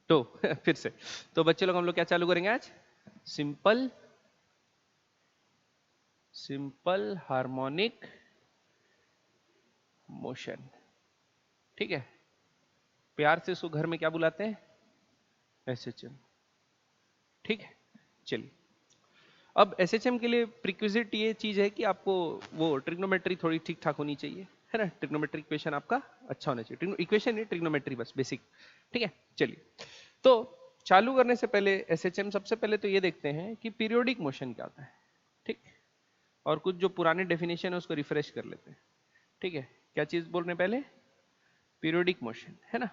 तो फिर से, तो बच्चे लोग हम लोग क्या चालू करेंगे आज? Simple harmonic motion. ठीक है, प्यार से इसको घर में क्या बुलाते हैं? एसएचएम। ठीक है, चलिए। अब एसएचएम के लिए प्रीक्विजिट ये चीज है कि आपको वो ट्रिग्नोमेट्री थोड़ी ठीक ठाक होनी चाहिए, है ना? ट्रिग्नोमेट्री इक्वेशन आपका अच्छा होना चाहिए, इक्वेशन नहीं ट्रिग्नोमेट्री, बस बेसिक। ठीक है, चलिए। तो चालू करने से पहले एसएचएम, सबसे पहले तो ये देखते हैं कि पीरियोडिक मोशन क्या होता है। ठीक, और कुछ जो पुराने डेफिनेशन है उसको रिफ्रेश कर लेते हैं। ठीक है, क्या चीज बोल रहे हैं पहले? पीरियोडिक मोशन, है ना?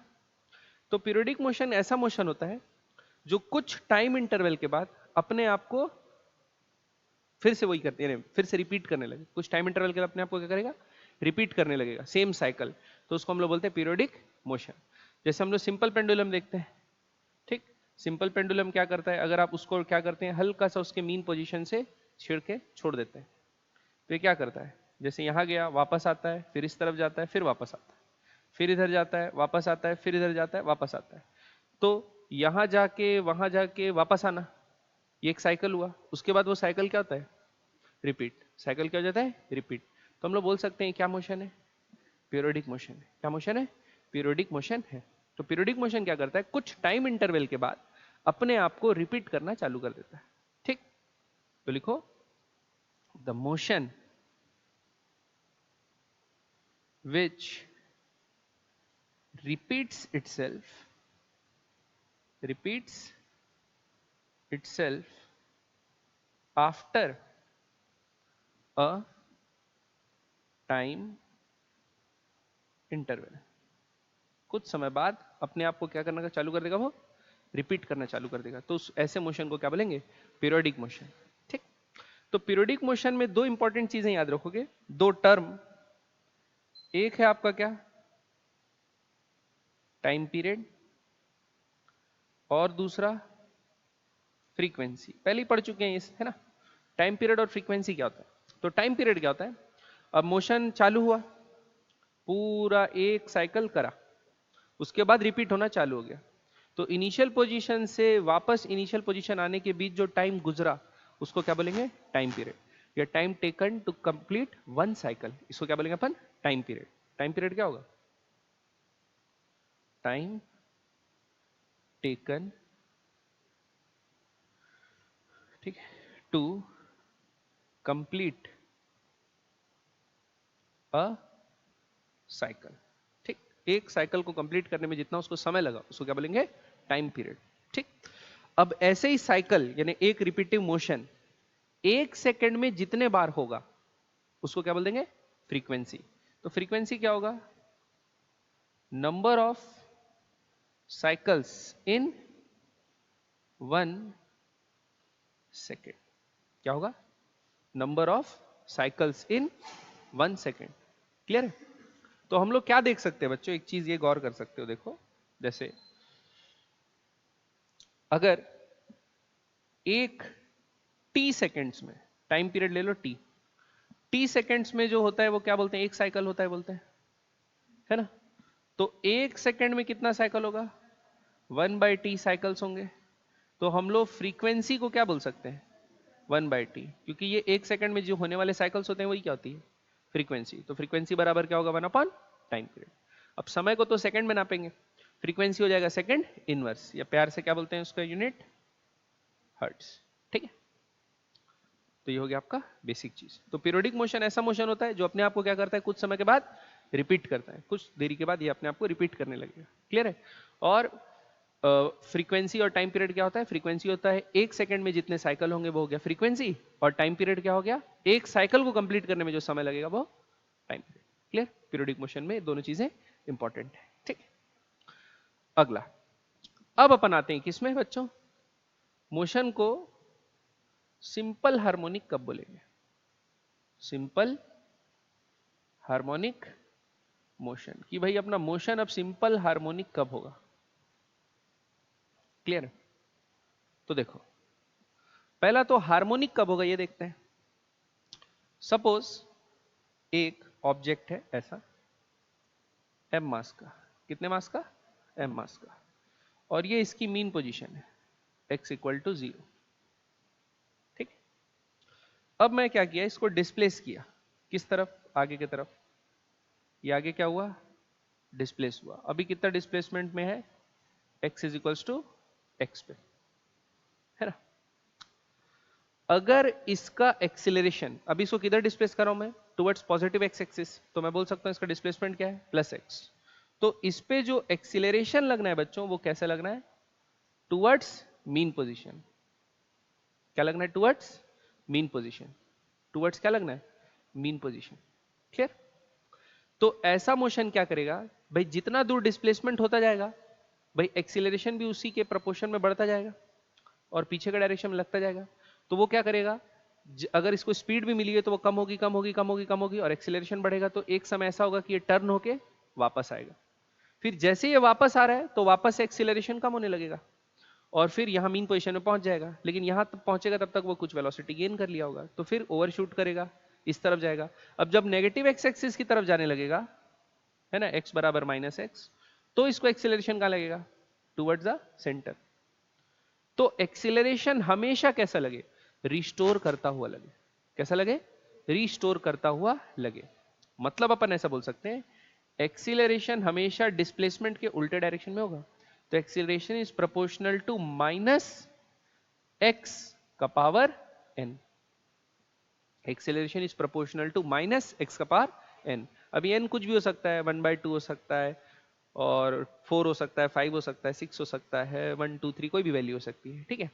तो पीरियोडिक मोशन ऐसा मोशन होता है जो कुछ टाइम इंटरवल के बाद अपने आप को फिर से वही करते हैं, फिर से रिपीट करने लगे। कुछ टाइम इंटरवल के बाद अपने आप को क्या करेगा? रिपीट करने लगेगा, सेम साइकिल। तो उसको हम लोग बोलते हैं पीरियोडिक मोशन। जैसे हम लोग सिंपल पेंडुलम देखते हैं। ठीक, सिंपल पेंडुलम क्या करता है? अगर आप उसको क्या करते हैं, हल्का सा उसके मीन पोजीशन से छेड़ के छोड़ देते हैं, तो ये क्या करता है? जैसे यहां गया, वापस आता है, फिर इस तरफ जाता है, फिर वापस आता है, फिर इधर जाता है, वापस आता है, फिर इधर जाता है, वापस आता है। तो यहां जाके वहां जाके वापस आना, ये एक साइकिल हुआ। उसके बाद वो साइकिल क्या होता है? रिपीट। साइकिल क्या हो जाता है? रिपीट। तो हम लोग बोल सकते हैं क्या मोशन है? पीरियोडिक मोशन है। क्या मोशन है? पीरियोडिक मोशन है। तो पीरियोडिक मोशन क्या करता है? कुछ टाइम इंटरवल के बाद अपने आप को रिपीट करना चालू कर देता है। ठीक, तो लिखो, the motion which repeats itself after a time interval। कुछ समय बाद अपने आप को क्या करना का चालू कर देगा? वो रिपीट करना चालू कर देगा। तो ऐसे मोशन को क्या बोलेंगे? Periodic motion. ठीक, तो पीरियोडिक मोशन में दो इंपॉर्टेंट चीजें याद रखोगे, दो टर्म। एक है आपका क्या? टाइम पीरियड, और दूसरा फ्रीक्वेंसी। पहले ही पढ़ चुके हैं इस, है ना? टाइम पीरियड और फ्रीक्वेंसी क्या होता है? तो टाइम पीरियड क्या होता है? अब मोशन चालू हुआ, पूरा एक साइकिल करा, उसके बाद रिपीट होना चालू हो गया। तो इनिशियल पोजीशन से वापस इनिशियल पोजीशन आने के बीच जो टाइम गुजरा, उसको क्या बोलेंगे? Time period. या time taken to complete one cycle, इसको क्या बोलेंगे अपन? Time period. टाइम पीरियड क्या होगा? टाइम टेकन, ठीक है, टू कंप्लीट अ साइकिल। ठीक, एक साइकिल को कंप्लीट करने में जितना उसको समय लगा, उसको क्या बोलेंगे? Time period. ठीक, अब ऐसे ही साइकिल यानी एक रिपीटिव मोशन एक सेकंड में जितने बार होगा, उसको क्या बोल देंगे? फ्रीक्वेंसी। तो फ्रीक्वेंसी क्या होगा? Number of cycles in one second. क्या होगा? Number of cycles in one second. Clear है? तो हम लोग क्या देख सकते हैं बच्चों, एक चीज ये गौर कर सकते हो, देखो, जैसे अगर एक टी सेकेंड्स में, टाइम पीरियड ले लो टी, टी सेकेंड्स में जो होता है वो क्या बोलते हैं? एक साइकिल होता है बोलते हैं, है ना? तो एक सेकेंड में कितना साइकिल होगा? 1/t साइकिल्स होंगे। तो हम लोग फ्रीक्वेंसी को क्या बोल सकते हैं? 1/t, क्योंकि ये एक सेकंड में जो होने वाले साइकिल्स होते हैं वही क्या होती है? फ्रीक्वेंसी। तो फ्रीक्वेंसी बराबर क्या होगा? 1/टाइम पीरियड। अब समय को तो सेकंड में नापेंगे, फ्रीक्वेंसी हो जाएगा सेकंड इनवर्स, या प्यार से क्या बोलते हैं उसका यूनिट? हर्ट्स। ठीक है, तो ये हो गया आपका बेसिक चीज। तो पीरियोडिक मोशन ऐसा मोशन होता है जो अपने आप को क्या करता है? कुछ समय के बाद रिपीट करता है, कुछ देरी के बाद ये अपने आप को रिपीट करने लगेगा। क्लियर है? और फ्रीक्वेंसी और टाइम पीरियड क्या होता है? फ्रीक्वेंसी होता है एक सेकंड में जितने साइकिल होंगे वो हो गया फ्रीक्वेंसी, और टाइम पीरियड क्या हो गया? एक साइकिल को कंप्लीट करने में जो समय लगेगा वो time period. Clear? Periodic motion में दोनों चीजें इंपॉर्टेंट है। ठीक, अगला, अब अपन आते हैं किसमें बच्चों? मोशन को सिंपल हार्मोनिक कब बोलेंगे? सिंपल हार्मोनिक मोशन, कि भाई अपना मोशन अब सिंपल हार्मोनिक कब होगा? क्लियर? तो देखो, पहला तो हार्मोनिक कब होगा ये देखते हैं। सपोज एक ऑब्जेक्ट है ऐसा, एम मास का। कितने मास का? एम मास का। और ये इसकी मीन पोजीशन है, x इक्वल टू 0। ठीक, अब मैं क्या किया, इसको डिस्प्लेस किया किस तरफ, आगे की तरफ। ये आगे क्या हुआ, डिस्प्लेस हुआ। अभी कितना डिस्प्लेसमेंट में है, x is equals to x पे, है ना। अगर इसका एक्सिलरेशन, अभी इसको किधर डिस्प्लेस कर रहा हूं मैं, टुवर्ड्स पॉजिटिव एक्स एक्सिस, तो मैं बोल सकता हूं इसका डिस्प्लेसमेंट क्या है, प्लस x। तो इस पे जो एक्सिलरेशन लगना है बच्चों, वो कैसे लगना है, टुवर्ड्स मीन पोजीशन। क्या लगना है, टुवर्ड्स मीन पोजीशन। टुवर्ड्स क्या लगना है, मीन पोजीशन। क्लियर। तो ऐसा मोशन क्या करेगा भाई, जितना दूर डिस्प्लेसमेंट होता जाएगा भाई, एक्सिलरेशन भी उसी के प्रोपोर्शन में बढ़ता जाएगा और पीछे का डायरेक्शन में लगता जाएगा। तो वो क्या करेगा, अगर इसको स्पीड भी मिली है तो वो कम होगी कम होगी कम होगी कम होगी, और एक्सिलरेशन बढ़ेगा तो एक समय ऐसा होगा कि ये टर्न होके वापस आएगा। फिर जैसे ये वापस आ रहा है तो वापस से एक्सिलरेशन कम होने लगेगा और फिर यहाँ मीन पोजीशन में पहुंच जाएगा। लेकिन यहाँ तक पहुंचेगा तब तक वो कुछ वेलोसिटी गेन कर लिया होगा, तो फिर ओवरशूट करेगा, इस तरफ जाएगा। अब जब नेगेटिव एक्स एक्सिस की तरफ जाने लगेगा, है ना, x बराबर माइनस एक्स, तो इसको एक्सिलरेशन कहाँ लगेगा, टुवर्ड्स द सेंटर। तो एक्सिलरेशन हमेशा कैसा लगे, रिस्टोर करता हुआ लगे। कैसा लगे, रिस्टोर करता हुआ लगे। मतलब अपन ऐसा बोल सकते हैं, एक्सिलरेशन हमेशा डिस्प्लेसमेंट के उल्टे डायरेक्शन में होगा। तो acceleration is proportional to minus x का power n। Acceleration is proportional to minus x का पावर n। अभी n कुछ भी हो सकता है, 1/2 हो सकता है, और 4 हो सकता है, 5 हो सकता है, 6 हो सकता है, 1 2 3 कोई भी वैल्यू हो सकती है। ठीक है,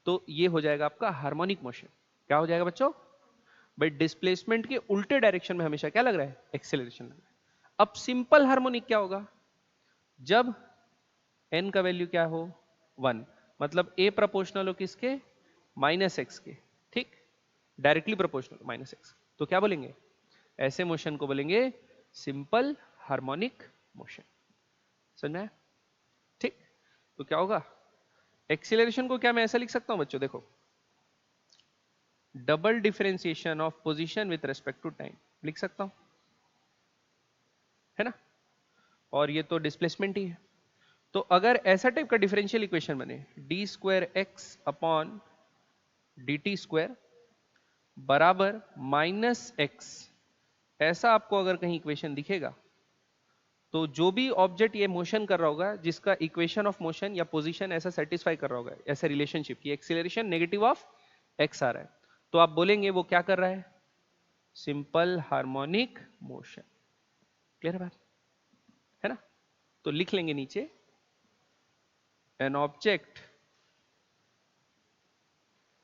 तो ये हो जाएगा आपका हार्मोनिक मोशन। क्या हो जाएगा बच्चों, भाई डिस्प्लेसमेंट के उल्टे डायरेक्शन में हमेशा क्या लग रहा है, एक्सेलरेशन लग रहा है। अब सिंपल हार्मोनिक क्या होगा, जब n का वैल्यू क्या हो 1, मतलब a प्रोपोर्शनल हो किसके, माइनस एक्स के। ठीक, डायरेक्टली प्रोपोर्शनल माइनस एक्स, तो क्या बोलेंगे, ऐसे मोशन को बोलेंगे सिंपल हार्मोनिक मोशन। समझ में आया? ठीक, तो क्या होगा, एक्सीलरेशन को क्या मैं ऐसा लिख सकता हूं बच्चों, देखो, double differentiation of position with respect to time लिख सकता हूं, है ना। और ये तो डिस्प्लेसमेंट ही है। तो अगर ऐसा टाइप का डिफरेंशियल इक्वेशन बने, D square x upon D T square बराबर माइनस एक्स, ऐसा आपको अगर कहीं इक्वेशन दिखेगा, तो जो भी ऑब्जेक्ट ये मोशन कर रहा होगा, जिसका इक्वेशन ऑफ मोशन या पोजीशन ऐसा सेटिस्फाई कर रहा होगा, ऐसा रिलेशनशिप की एक्सीलरेशन नेगेटिव ऑफ एक्स आ रहा है, तो आप बोलेंगे वो क्या कर रहा है, सिंपल हार्मोनिक मोशन। क्लियर है बात, है ना। तो लिख लेंगे नीचे, an object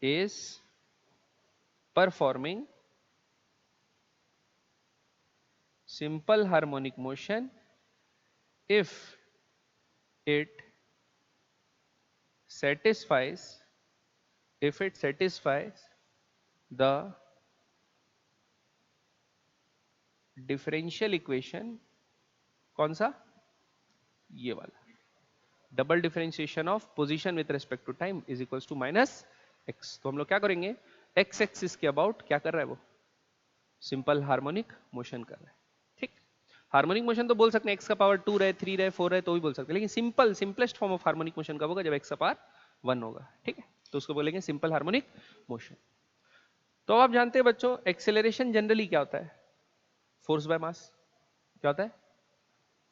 is performing simple harmonic motion if it satisfies the differential equation, कौन सा, ये वाला, double differentiation of position with respect to time is equals to minus x. तो हम लोग क्या करेंगे, एक्स एक्सिस के अबाउट क्या कर रहा है वो, सिंपल हार्मोनिक मोशन कर रहा है। ठीक, हार्मोनिक मोशन तो बोल सकते हैं एक्स का पावर 2 रहे, 3 रहे, 4 रहे, तो भी बोल सकते हैं, लेकिन simplest form of harmonic motion कब होगा, जब एक्स का पावर 1 होगा। ठीक है, तो उसको बोलेंगे सिंपल हार्मोनिक मोशन। तो आप जानते हैं बच्चों, एक्सेलरेशन जनरली क्या होता है, फोर्स बाय मास। क्या होता है,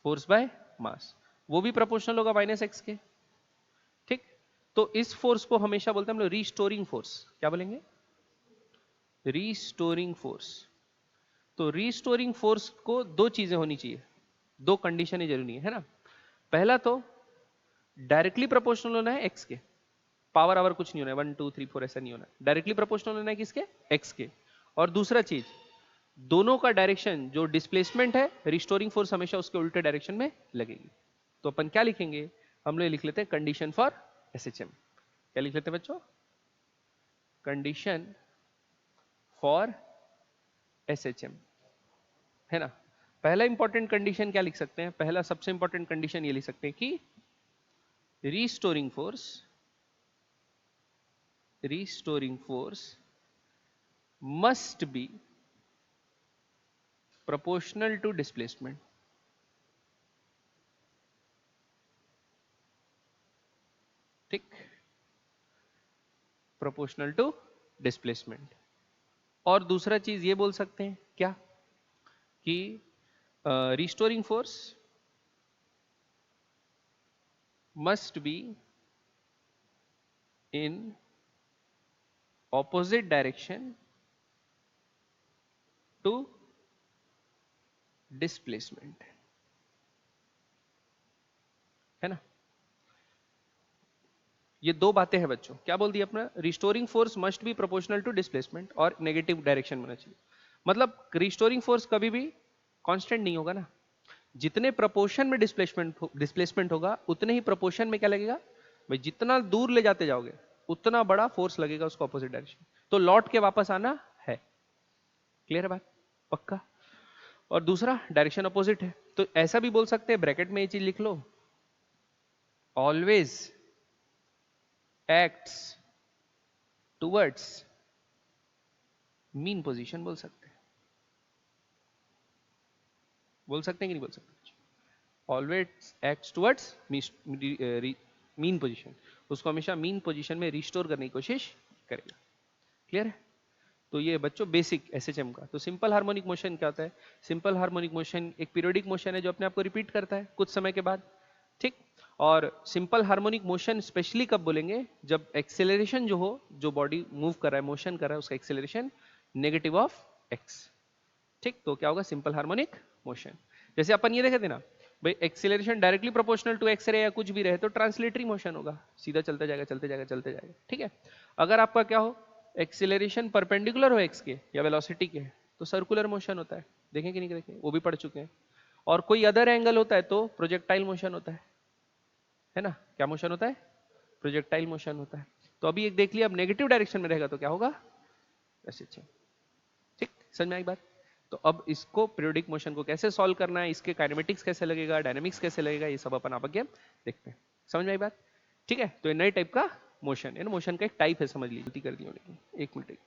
फोर्स बाय मास, वो भी प्रोपोर्शनल होगा माइनस एक्स के। ठीक, तो इस फोर्स को हमेशा बोलते हैं हम लोग रीस्टोरिंग फोर्स। क्या बोलेंगे, रीस्टोरिंग फोर्स। तो रीस्टोरिंग फोर्स को दो चीजें होनी चाहिए, दो कंडीशन ही जरूरी है ना। पहला तो डायरेक्टली प्रोपोर्शनल होना है एक्स के, पावर आवर कुछ नहीं होना है, 1 2 3 4 ऐसा नहीं होना है, डायरेक्टली प्रोपोर्शनल होना है किसके, एक्स के। और दूसरा चीज, दोनों का डायरेक्शन जो डिस्प्लेसमेंट है, रिस्टोरिंग फोर्स हमेशा उसके उल्टे डायरेक्शन में लगेगी। तो अपन क्या लिखेंगे, हम लोग लिख लेते हैं कंडीशन फॉर एसएचएम। क्या लिख लेते हैं बच्चों, कंडीशन फॉर एसएचएम, है ना। पहला इंपॉर्टेंट कंडीशन क्या लिख सकते हैं, पहला सबसे इंपॉर्टेंट कंडीशन ये लिख सकते हैं कि restoring force must be proportional to displacement। ठीक, प्रोपोर्शनल टू डिस्प्लेसमेंट। और दूसरा चीज ये बोल सकते हैं क्या कि restoring force must be in opposite direction to displacement, है ना। ये दो बातें हैं बच्चों, क्या बोल दिया अपना, restoring force must be proportional to displacement और नेगेटिव डायरेक्शन में होना चाहिए। मतलब रिस्टोरिंग फोर्स कभी भी कांस्टेंट नहीं होगा ना, जितने प्रोपोर्शन में डिस्प्लेसमेंट होगा उतने ही प्रोपोर्शन में क्या लगेगा भाई, जितना दूर ले जाते जाओगे उतना बड़ा फोर्स लगेगा उसको ऑपोजिट डायरेक्शन, तो लौट के वापस आना है। क्लियर है बात, पक्का। और दूसरा डायरेक्शन अपोजिट है, तो ऐसा भी बोल सकते हैं, ब्रैकेट में ये चीज लिख लो, always acts towards mean position, बोल सकते हैं, बोल सकते हैं कि नहीं बोल सकते, always acts towards mean position, उसको हमेशा मीन पोजीशन में रिस्टोर करने की कोशिश करेगा। क्लियर है। तो ये बच्चों बेसिक एसएचएम का। तो सिंपल हार्मोनिक मोशन क्या होता है, सिंपल हार्मोनिक मोशन एक पीरियोडिक मोशन है जो अपने आप को रिपीट करता है कुछ समय के बाद, ठीक। और सिंपल हार्मोनिक मोशन स्पेशली कब बोलेंगे, जब एक्सेलरेशन जो हो, जो बॉडी मूव कर रहा है, मोशन कर रहा है, उसका एक्सेलरेशन नेगेटिव ऑफ एक्स, ठीक। तो क्या होगा, सिंपल हार्मोनिक मोशन। जैसे अपन ये देखे थे ना भाई, acceleration directly proportional to x रहे या कुछ भी रहे तो ट्रांसलेटरी मोशन होगा, सीधा चलता जाएगा चलते जाएगा चलते जाएगा, ठीक है। अगर आपका क्या हो, एक्सेलरेशन परपेंडिकुलर हो एक्स के या वेलोसिटी के, तो सर्कुलर मोशन होता है, देखें कि नहीं देखें, वो भी पढ़ चुके हैं। और कोई अदर एंगल होता है तो प्रोजेक्टाइल मोशन होता है ना। क्या मोशन होता है, प्रोजेक्टाइल मोशन होता है। तो अभी एक देख लिया, अब नेगेटिव डायरेक्शन में रहेगा तो क्या होगा, ऐसे, ठीक, समझ में आई बात। तो अब इसको पीरियोडिक मोशन को कैसे सॉल्व करना है, इसके काइनेमेटिक्स कैसे लगेगा, डायनामिक्स कैसे लगेगा, ये सब अपन आगे देखते हैं। समझ में आई बात, ठीक है। तो ये नए टाइप का मोशन है ना, मोशन का एक टाइप है, समझ लीजिए, गलती कर दी होने की, एक मिनट।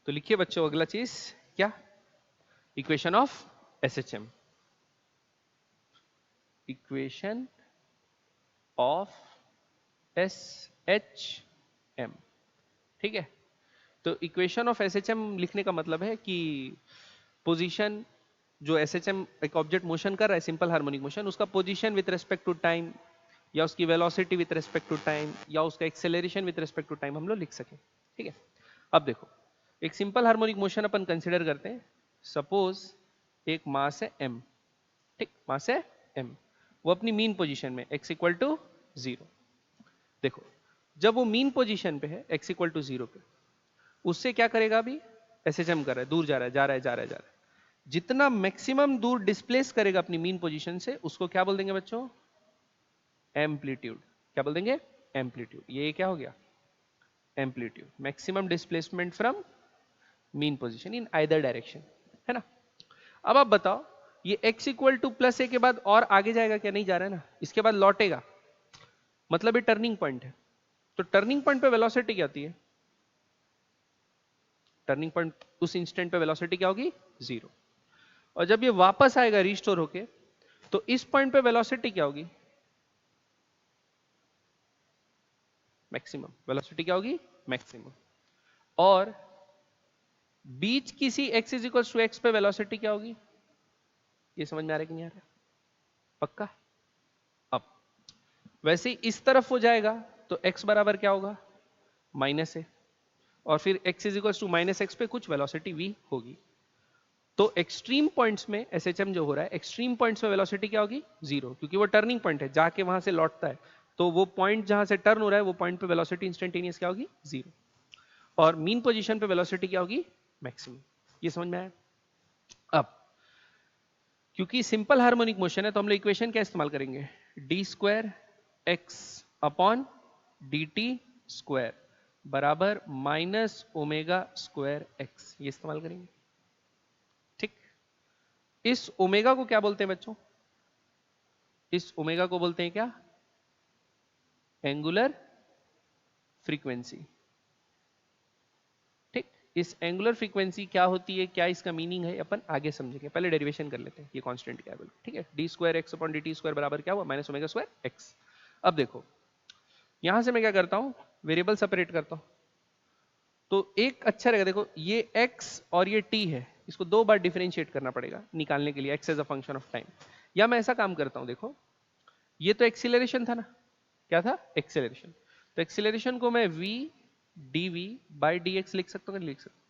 तो लिखिए बच्चों अगला चीज क्या, equation of SHM, equation of SHM, ठीक है। तो इक्वेशन ऑफ एसएचएम लिखने का मतलब है कि पोजीशन, जो एसएचएम एक ऑब्जेक्ट मोशन कर रहा है सिंपल हार्मोनिक मोशन, उसका position with respect to time, या उसकी velocity with respect to time, या उसका acceleration with respect to time हम लोग लिख सकें, ठीक है। अब देखो, एक सिंपल हार्मोनिक मोशन अपन कंसीडर करते हैं, सपोज एक मास है m, ठीक, मास है m, वो अपनी मीन पोजीशन में x इक्वल टू 0। देखो, जब वो मीन पोजीशन पे है x इक्वल टू 0 पे, उससे क्या करेगा, अभी एसएचएम कर रहा है, दूर जा रहा है जा रहा है जा रहा है जा रहा है, जितना मैक्सिमम दूर डिस्प्लेस करेगा अपनी मीन पोजीशन से, उसको क्या बोल देंगे बच्चों, एम्पलीट्यूड। क्या बोल देंगे, एम्पलीट्यूड। ये क्या हो गया, amplitude, maximum displacement from mean position in either direction, है ना। अब आप बताओ, ये x इक्वल टू प्लस ए के बाद और आगे जाएगा क्या, नहीं जा रहा है ना, इसके बाद लौटेगा, मतलब ये टर्निंग पॉइंट है। तो टर्निंग पॉइंट पे वेलोसिटी क्या होती है, टर्निंग पॉइंट उस इंस्टेंट पे वेलोसिटी क्या होगी, 0। और जब ये वापस आएगा रिस्टोर होके, तो इस पॉइंट पे वेलोसिटी क्या होगी, मैक्सिमम। वेलोसिटी क्या होगी, मैक्सिमम। और बीच किसी x is equal to x पे वेलोसिटी क्या होगी, ये समझ में आ रहा है कि नहीं आ रहा है, पक्का। अब वैसे ही इस तरफ हो जाएगा तो x बराबर क्या होगा, माइनस है, और फिर x is equal to minus x पे कुछ वेलोसिटी v होगी। तो एक्सट्रीम पॉइंट्स में एसएचएम जो हो रहा है, एक्सट्रीम पॉइंट्स में वेलोसिटी क्या होगी, 0, क्योंकि वो टर्निंग पॉइंट है, जाके वहां से लौटता है। तो वो पॉइंट जहां से टर्न हो रहा है, वो पॉइंट पे वेलोसिटी इंस्टेंटेनियस क्या होगी, 0। और मीन पोजीशन पे वेलोसिटी क्या होगी, मैक्सिमम। ये समझ में आया। अब क्योंकि सिंपल हार्मोनिक मोशन है, तो हम लोग इक्वेशन क्या इस्तेमाल करेंगे, D square x upon D T square बराबर माइनस ओमेगा स्क्वायर एक्स, ये इस्तेमाल करेंगे, ठीक। इस ओमेगा को क्या बोलते हैं बच्चों, इस ओमेगा को बोलते हैं क्या, एंगुलर फ्रीक्वेंसी, ठीक। इस एंगुलर फ्रीक्वेंसी क्या होती है, क्या इसका मीनिंग है, अपन आगे समझेंगे। पहले डेरिवेशन कर लेते हैं, ये कांस्टेंट क्या है बोलो, ठीक है। D square x upon D T square बराबर क्या हुआ, माइनस ओमेगा स्क्वायर एक्स। अब देखो यहां से मैं क्या करता हूं, वेरिएबल सेपरेट करता हूं, तो एक अच्छा रहेगा। देखो ये x और ये t है, इसको दो बार डिफरेंशिएट करना पड़ेगा निकालने के लिए, x as a function of time. या मैं ऐसा काम करता हूं, देखो ये तो एक्सीलरेशन था ना, क्या था, एक्सीलरेशन। तो एक्सीलरेशन को मैं v dv बाई dx लिख सकता हूं, लिख सकता हूं।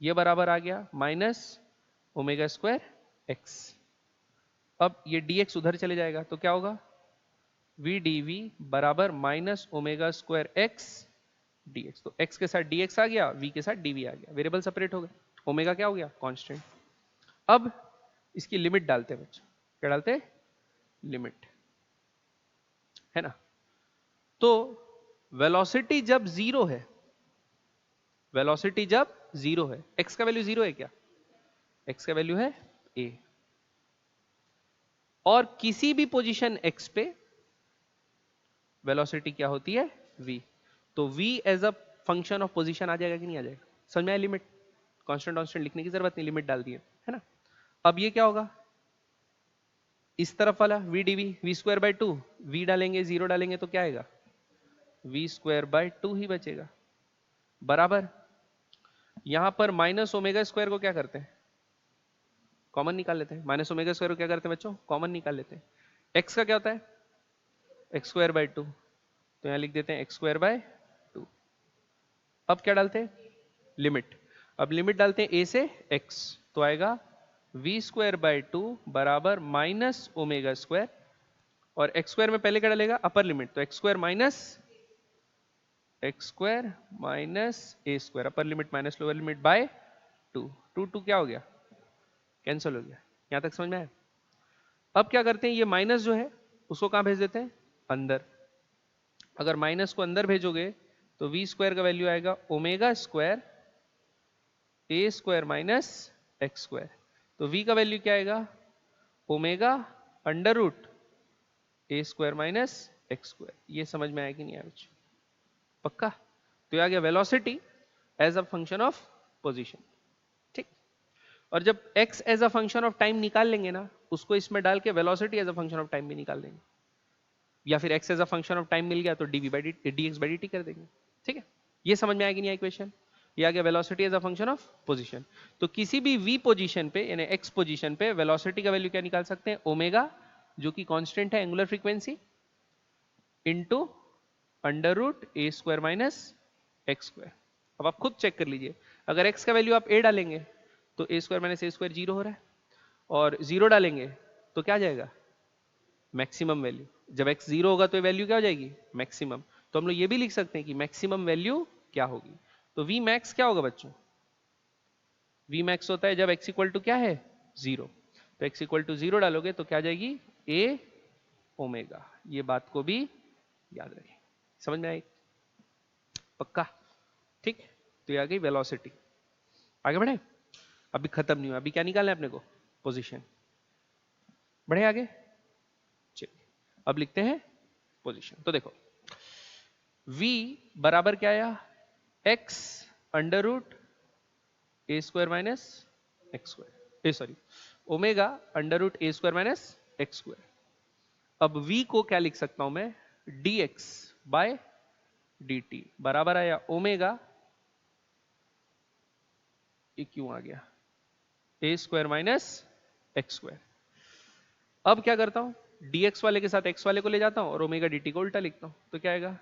ये बराबर आ गया माइनस ओमेगा स्क्वायर एक्स। अब ये dx उधर चले जाएगा तो क्या होगा, v dv बराबर minus omega square x dx। तो x के साथ dx आ गया, v के साथ dv आ गया, वेरिएबल सेपरेट हो गए, ओमेगा क्या हो गया, कांस्टेंट। अब इसकी लिमिट डालते हैं बच्चों, क्या डालते हैं, लिमिट, है ना। तो वेलोसिटी जब जीरो है, वेलोसिटी जब जीरो है, x का वैल्यू जीरो है क्या, x का वैल्यू है a, और किसी भी पोजीशन x पे वेलोसिटी क्या होती है, v। तो v as a function of position आ जाएगा कि नहीं आ जाएगा, समझ में आया। लिमिट कांस्टेंट कांस्टेंट लिखने की जरूरत नहीं, लिमिट डाल दिए, है ना। अब ये क्या होगा, इस तरफ वाला v dv, v square by to, v डालेंगे जीरो डालेंगे तो क्या आएगा, v स्क्वायर बाय टू ही बचेगा, बराबर। यहां पर माइनस ओमेगा स्क्वायर को क्या करते हैं, कॉमन निकाल लेते हैं। माइनस ओमेगा स्क्वायर को क्या करते हैं बच्चों, कॉमन निकाल लेते हैं। x का क्या होता है, एक्स स्क्वायर बाय टू, तो यहां लिख देते हैं एक्स स्क्वायर बाय टू। अब क्या डालते हैं, लिमिट। अब लिमिट डालते हैं a से x, तो आएगा v स्क्वायर बाय टू बराबर माइनस ओमेगा स्क्वायर, और एक्स स्क्वायर में पहले क्या डालेगा, अपर लिमिट, तो x square minus a square, upper limit minus lower limit by two, two two क्या हो गया, कैंसिल हो गया। यहां तक समझ में आया। अब क्या करते हैं, ये माइनस जो है उसको कहां भेज देते हैं, अंदर। अगर माइनस को अंदर भेजोगे तो वी स्क्वायर का वैल्यू आएगा ओमेगा स्क्वायर ए स्क्वायर माइनस एक्स स्क्वायर। तो v का वैल्यू क्या आएगा, omega under root a square minus x square. ये समझ में आया कि नहीं आया बच्चों, पक्का। तो ये आ गया velocity as a function of position, ठीक। और जब x as a function of time निकाल लेंगे ना, उसको इसमें डाल के velocity as a function of time भी निकाल देंगे, या फिर x as a function of time मिल गया तो dv by dx by dt कर देंगे, ठीक है। ये समझ में आएगी नहीं इक्वेशन, ये आ गया velocity as a function of position. तो किसी भी v पोजीशन पे यानी x पोजीशन पे वेलोसिटी का वैल्यू क्या निकाल सकते हैं, ओमेगा जो कि कांस्टेंट है angular frequency, into under root a square minus x square. अब आप खुद चेक कर लीजिए, अगर x का वैल्यू आप a डालेंगे तो ए square minus a square zero हो रहा है, और जीरो डालेंगे तो क्या आ जाएगा, मैक्सिमम वैल्यू। जब x जीरो होगा तो वैल्यू क्या हो जाएगी, मैक्सिमम। तो हम लोग ये भी लिख सकते हैं कि मैक्सिमम वैल्यू क्या होगी। तो v मैक्स क्या होगा बच्चों, v मैक्स होता है जब x इक्वल टू क्या है, जीरो। तो x इक्वल टू जीरो डालोगे तो क्या आ जाएगी, a ओमेगा। ये बात को भी याद रखें, समझ में आई, पक्का, ठीक। तो ये आ गई वेलोसिटी। आगे बढ़े, अभी खत्म नहीं हुआ, अभी क्या निकालना है अपने को, पोजीशन। बढ़े आगे, चलिए अब लिखते हैं पोजीशन। तो देखो v बराबर क्या आया, x under root a square minus x square, A sorry omega under root a square minus x square. अब v को क्या लिख सकता हूं मैं, dx बाय dt बराबर आया ओमेगा, ये क्यों आ गया, ए स्क्वायर माइनस एक्स स्क्वायर। अब क्या करता हूं, dx वाले के साथ x वाले को ले जाता हूं और ओमेगा dt को उल्टा लिखता हूं, तो क्या आएगा,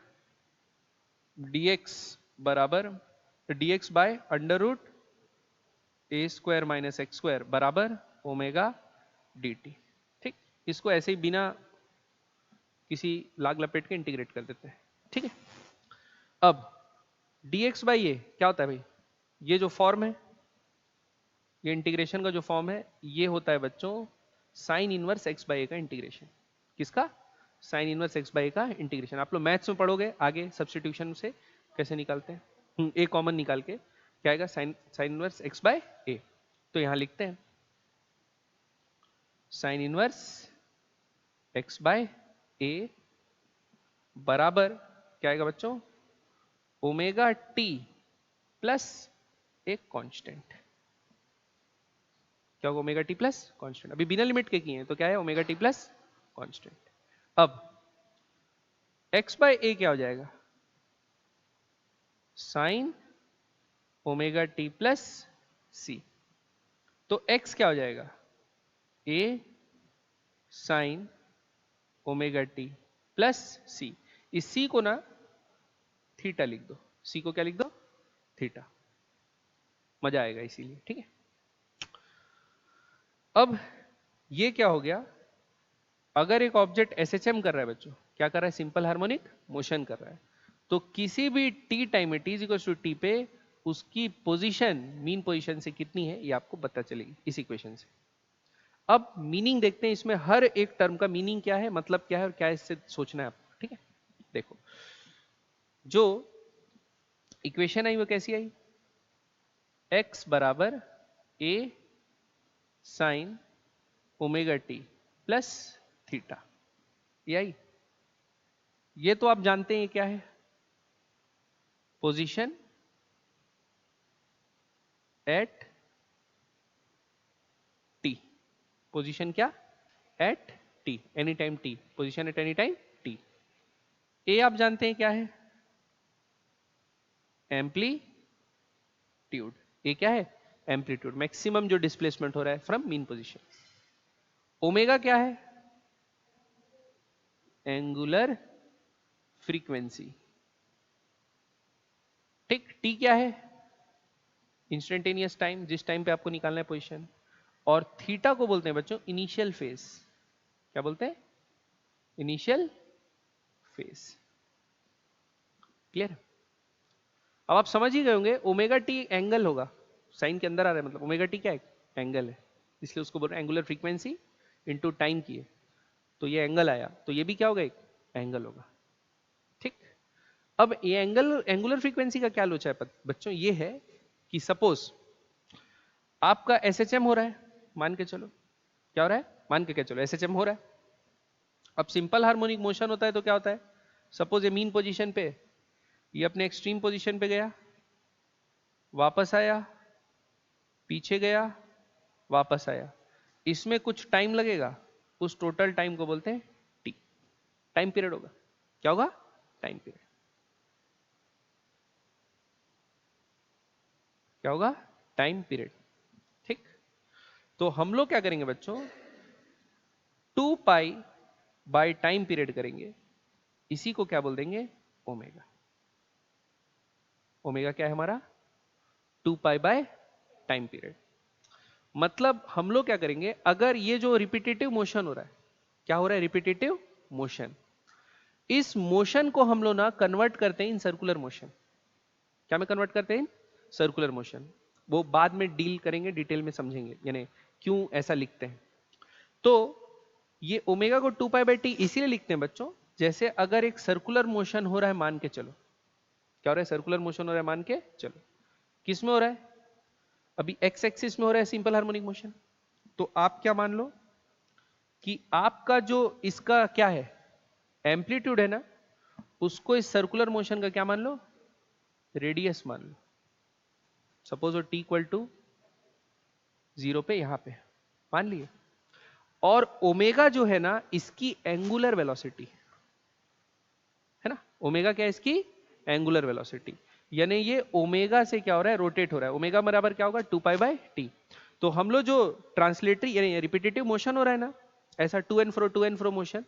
dx बराबर dx by under root a square minus x square बराबर ओमेगा dt, ठीक। इसको ऐसे ही बिना किसी लाग लपेट के इंटीग्रेट कर देते हैं, ठीक है। अब dx बाई ये क्या होता है भाई, ये जो फॉर्म है, ये इंटीग्रेशन का जो फॉर्म है, ये होता है बच्चों साइन इनवर्स एक्स बाई ए का इंटीग्रेशन। किसका, साइन इनवर्स एक्स बाई ए का इंटीग्रेशन। आप लोग मैथ्स में पढ़ोगे आगे सब्स्टिट्यूशन से कैसे निकालते हैं, ए कॉमन निकाल के क्या आएगा, sine inverse x by a. तो यहां लिखते हैं sine inverse x by a बराबर क्या आएगा बच्चों, ओमेगा टी प्लस एक कांस्टेंट। क्या होगा? Omega t plus constant. अभी बिना लिमिट के किए हैं तो क्या है? Omega t plus constant. अब x बाय ए क्या हो जाएगा? Sine omega t plus c. तो x क्या हो जाएगा? a sine omega t plus c. इस c को ना थीटा लिख दो। c को क्या लिख दो? थीटा। मजा आएगा इसीलिए, ठीक है। अब ये क्या हो गया? अगर एक ऑब्जेक्ट एसएचएम कर रहा है बच्चों, क्या कर रहा है? सिंपल हार्मोनिक मोशन कर रहा है, तो किसी भी टी टाइम में t is equal to t पे उसकी पोजीशन मीन पोजीशन से कितनी है ये आपको पता चलेगी इस इक्वेशन से। अब मीनिंग देखते हैं इसमें, हर एक टर्म का मीनिंग क्या है, मतलब क्या है और क्या इससे सोचना है आपको, ठीक है। देखो, जो इक्वेशन आई वो कैसी आई? x बराबर a sine omega t plus theta, ये आई। ये तो आप जानते हैं ये क्या है? Position at t. पोजीशन क्या? At t, any time t. Position at any time t. ए आप जानते हैं क्या है? एम्पलीट्यूड। ए क्या है? एम्पलीट्यूड, मैक्सिमम जो डिस्प्लेसमेंट हो रहा है फ्रॉम मीन पोजीशन। ओमेगा क्या है? Angular frequency. ठीक, टी क्या है? इंस्टेंटेनियस टाइम, जिस टाइम पे आपको निकालना है पोजीशन। और थीटा को बोलते हैं बच्चों इनिशियल फेज। क्या बोलते हैं? Initial phase. क्लियर? अब आप समझ ही गए होंगे, ओमेगा टी एंगल होगा, साइन के अंदर आ रहा है, मतलब ओमेगा टी क्या है? एंगल है, इसलिए उसको बोल रहे हैं एंगुलर फ्रीक्वेंसी इनटू टाइम की है, तो ये एंगल आया, तो ये भी क्या होगा? एक एंगल होगा। ठीक। अब ये एंगुलर फ्रीक्वेंसी का क्या लोचा है बच्चों? ये है कि सपोज आपका एसएचएम हो रहा है, मान के चलो। क्या हो रहा है? मान के क्या चलो, एसएचएम हो रहा है। अब सिंपल हार्मोनिक मोशन होता है तो क्या होता है? सपोज ये मीन पोजीशन पे, ये अपने एक्सट्रीम पोजीशन पे गया, वापस आया, पीछे गया, वापस आया, इसमें कुछ टाइम लगेगा, उस टोटल टाइम को बोलते हैं टी। टाइम पीरियड होगा। क्या होगा? Time period. क्या होगा? Time period. ठीक। तो हम लोग क्या करेंगे बच्चों? 2 पाई बाय टाइम पीरियड करेंगे, इसी को क्या बोल देंगे? ओमेगा। ओमेगा क्या है हमारा? 2 पाई बाय टाइम पीरियड। मतलब हम लोग क्या करेंगे, अगर ये जो रिपीटेटिव मोशन हो रहा है, क्या हो रहा है? Repetitive motion. इस मोशन को हम लोग ना कन्वर्ट करते हैं इन सर्कुलर मोशन। क्या में कन्वर्ट करते हैं? Circular motion. वो बाद में डील करेंगे, डिटेल में समझेंगे, यानी क्यों ऐसा लिखते हैं। तो ये ओमेगा को 2 पाई बाई टी इसीलिए लिखते हैं बच्चों, जैसे अगर एक सर्कुलर मोशन हो रहा है, मान के चलो। क्या हो रहा है? सर्कुलर मोशन हो रहा है, मान के चलो। किस में हो रहा है? अभी एक्स एक्सिस में हो रहा है सिंपल हार्मोनिक मोशन। तो आप क्या मान लो कि आपका जो इसका क्या है? एम्पलीट्यूड है ना, उसको इस सर्कुलर मोशन का क्या मान लो? रेडियस मान लो। सपोज वो टी इक्वल टू 0 पे यहां पे मान लिए। और ओमेगा जो है ना, इसकी एंगुलर वेलोसिटी है ना। ओमेगा क्या है? इसकी एंगुलर वेलोसिटी। यानी ये ओमेगा से क्या हो रहा है? रोटेट हो रहा है। ओमेगा बराबर क्या होगा? 2 पाई बाय टी। तो हम लोग जो ट्रांसलेटरी यानी रिपीटेटिव मोशन हो रहा है ना, ऐसा टू एंड फ्रो मोशन,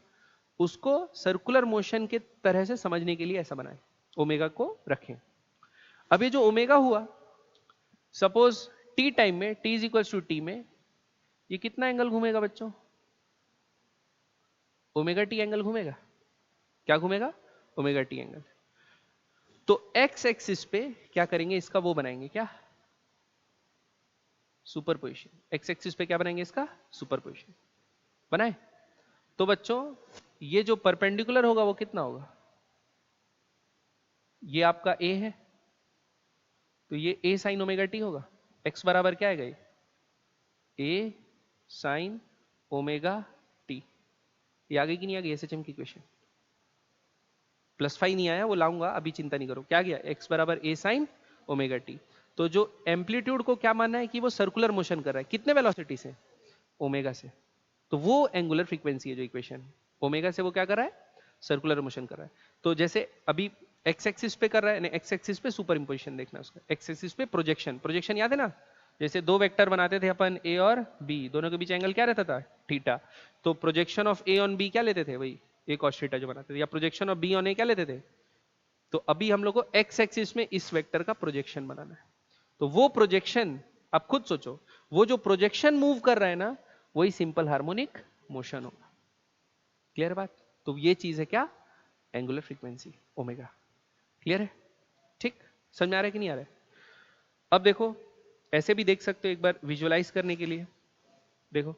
उसको सर्कुलर मोशन के तरह से समझने के लिए ऐसा बनाए, ओमेगा को रखें। अब ये जो ओमेगा हुआ, सपोज टी टाइम में, t is equal to t में, ये कितना एंगल घूमेगा बच्चों? ओमेगा टी एंगल घूमेगा। क्या घूमेगा? Omega T angle. तो एक्स एक्सिस पे क्या करेंगे? इसका वो बनाएंगे, क्या? सुपरपोजिशन। एक्स एक्सिस पे क्या बनाएंगे? इसका सुपरपोजिशन बनाए। तो बच्चों ये जो परपेंडिकुलर होगा वो कितना होगा? ये आपका ए है, तो ये ए साइन ओमेगा टी होगा। एक्स बराबर क्या है? A sine omega T. ये आ गई कि नहीं आ गई? एसएचएम की इक्वेशन। प्लस फाइव नहीं आया, वो लाऊंगा, अभी चिंता नहीं करो। क्या गया? एक्स बराबर ए साइन ओमेगा टी। तो जो एम्पलीट्यूड को क्या मानना है कि वो सर्कुलर मोशन कर रहा है, कितने वेलोसिटी से, ओमेगा से, तो वो एंगुलर फ्रीक्वेंसी है जो इक्वेशन, ओमेगा से वो क्या कर रहा है, सर्कुलर मोशन कर रहा है। तो जैसे अभी एक्स एक्सिस पे कर रहा है, एक्स एक्सिस पे सुपर इंपोजिशन देखना उसका, एक्स एक्सिस पे प्रोजेक्शन, प्रोजेक्शन याद है ना, जैसे दो वेक्टर बनाते थे अपन ए और बी, दोनों के बीच एंगल क्या रहता था, थीटा, तो projection of a on b क्या लेते थे, वही ए cos थीटा जो बनाते थे, या प्रोजेक्शन ऑफ बी ऑन ए क्या लेते थे। तो अभी हम लोग को एक्स एक्सिस में इस वेक्टर का प्रोजेक्शन बनाना है, तो वो प्रोजेक्शन आप खुद सोचो, वो जो प्रोजेक्शन मूव कर रहा है ना, वही सिंपल हार्मोनिक मोशन होगा। क्लियर बात, तो ये चीज है क्या, एंगुलर फ्रीक्वेंसी ओमेगा। क्लियर है, ठीक, समझ में आ रहा है कि नहीं आ रहा है। अब देखो ऐसे भी देख सकते हो एक बार विजुअलाइज करने के लिए, देखो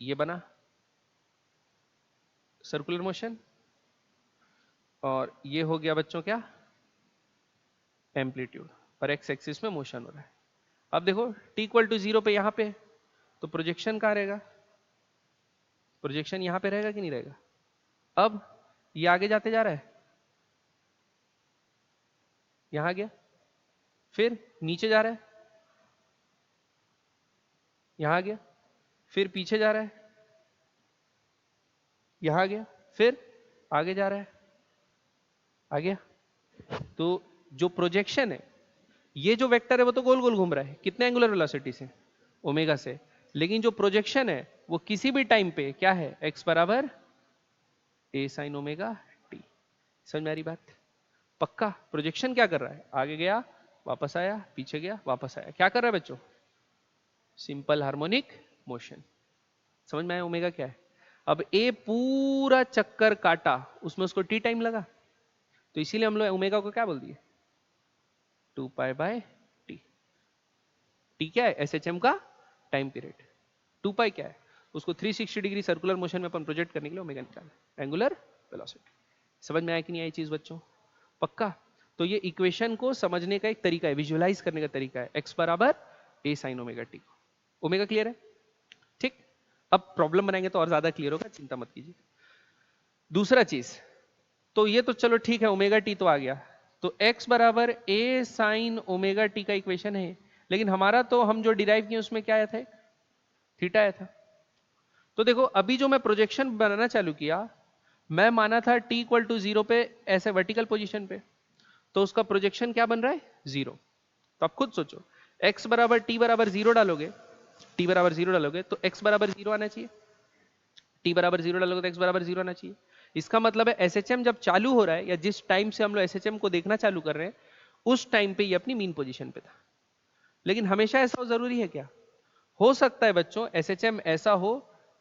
ये बना सर्कुलर मोशन, और ये हो गया बच्चों क्या, एम्पलीट्यूड, और एक्स एक्सिस में मोशन हो रहा है। अब देखो t इक्वल टू 0 पे यहां पे, तो प्रोजेक्शन कहां रहेगा, प्रोजेक्शन यहां पे रहेगा कि नहीं रहेगा। अब ये आगे जाते जा रहा है, यहां गया, फिर नीचे जा रहा है, यहां गया, फिर पीछे जा रहा है, यहां गया, फिर आगे जा रहा है, आ गया। तो जो प्रोजेक्शन है, ये जो वेक्टर है वो तो गोल गोल घूम रहा है, कितने एंगुलर वेलोसिटी से, ओमेगा से, लेकिन जो प्रोजेक्शन है वो किसी भी टाइम पे क्या है, x बराबर a sin ओमेगा t। समझ में आ रही बात, पक्का प्रोजेक्शन क्या कर रहा है, आगे गया वापस आया, पीछे गया वापस आया, क्या कर रहा है बच्चों, सिंपल हार्मोनिक मोशन। समझ में आया ओमेगा क्या है। अब ए पूरा चक्कर काटा, उसमें उसको टी टाइम लगा, तो इसीलिए हम लोग ओमेगा को क्या बोल दिए, 2π/t। टी क्या है, एसएचएम का टाइम पीरियड, 2π क्या है, उसको 360 डिग्री सर्कुलर मोशन में अपन प्रोजेक्ट करने के लिए ओमेगा निकाला, एंगुलर वेलोसिटी। समझ में आया कि नहीं आई चीज बच्चों, पक्का। तो ये इक्वेशन को समझने का एक तरीका है, विजुअलाइज करने का तरीका है, x बराबर a sin omega T. Omega clear है, ठीक। अब प्रॉब्लम बनाएंगे तो और ज्यादा क्लियर होगा, चिंता मत कीजिए। दूसरा चीज, तो ये तो चलो ठीक है, ओमेगा टी तो आ गया, तो x बराबर a sin ओमेगा टी का इक्वेशन है, लेकिन हमारा तो हम जो डिराइव किए उसमें क्या आया था, थीटा आया था। तो देखो अभी जो मैं प्रोजेक्शन बनाना चालू किया, मैं माना था t इक्वल टू 0 पे ऐसे वर्टिकल पोजीशन पे, तो उसका प्रोजेक्शन क्या बन रहा है, 0। तो आप खुद सोचो, x बराबर t बराबर 0 डालोगे, t बराबर 0 डालोगे तो x बराबर 0 आना चाहिए, t बराबर 0 डालोगे तो x बराबर 0 आना चाहिए। इसका मतलब है एसएचएम जब चालू हो रहा है, या जिस टाइम से हम लोग एसएचएम को देखना चालू कर रहे हैं, उस टाइम पे ये अपनी मीन पोजीशन पे था। लेकिन हमेशा ऐसा हो जरूरी है क्या, हो सकता है बच्चों एसएचएम ऐसा हो